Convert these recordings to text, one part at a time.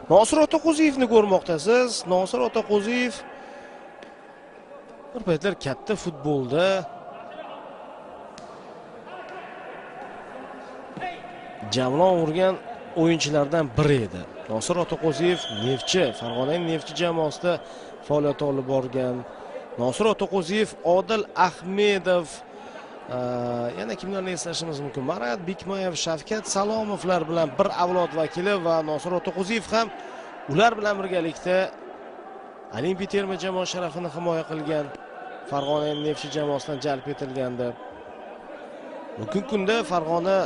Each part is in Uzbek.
Nosir Otaqo'ziyevni ko'rmoqdasiz. Nosir Otaqo'ziyev bir paytlar katta futbolda javlon urgan o'yinchilardan biri edi. Nosir Otaqo'ziyev Neftchi, Farg'ona Neftchi jamoasida faoliyat olib borgan. Nosir Otaqo'ziyev, Odil Ahmedov, yana kimlarni eslashimiz mumkin? Marat Bikmayev, Shavkat Salomovlar bilan bir avlod vakili va Nosir Otaqo'ziyev ham ular bilan birgalikda Olimpiya terma jamoa sharafini himoya qilgan. Farg'ona Neftchi jamoasidan jalb etilgandi. Bugungi kunda Farg'ona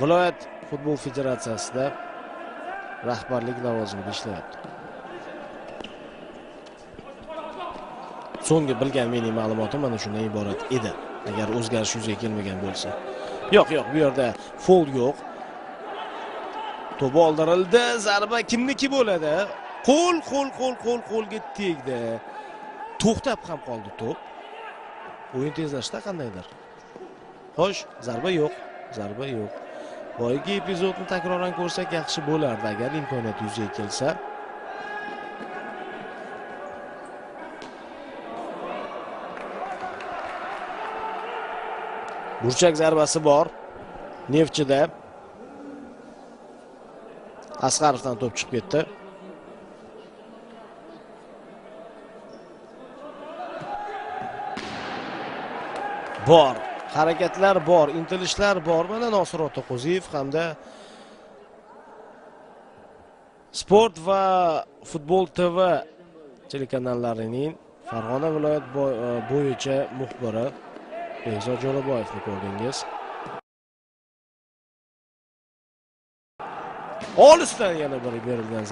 viloyat futbol federatsiyasida rahbarlik lavozimida ishlayapti. So'nggi bilgan mening ma'lumotim mana shundan iborat edi. Agar o'zgarish yuzaga kelmagan bo'lsa. Yo'q, bu yerda foul yo'q. To'p oldirildi, zarba kimniki bo'ladi? Qo'lga tegdi. To'xtab ham qoldi to'p. O'yin tezlashda qandaydir. Xo'sh, zarba yo'q. Boyagi epizodni takroran ko'rsak yaxshi bo'lardi agar imkoniyat yuzaga kelsa. Burchak zarbasi bor. Neftchida. Asqarovdan to'p chiqib ketdi. Bor. Harakatlar bor, intilishlar bor. Mana Nosir Otaqo'ziyev hamda Sport va Futbol TV telekanallarining Farg'ona viloyat bo'yicha muxbiri Behzod Jo'raboyevni ko'rdingiz. Olisdan yana bir berilgan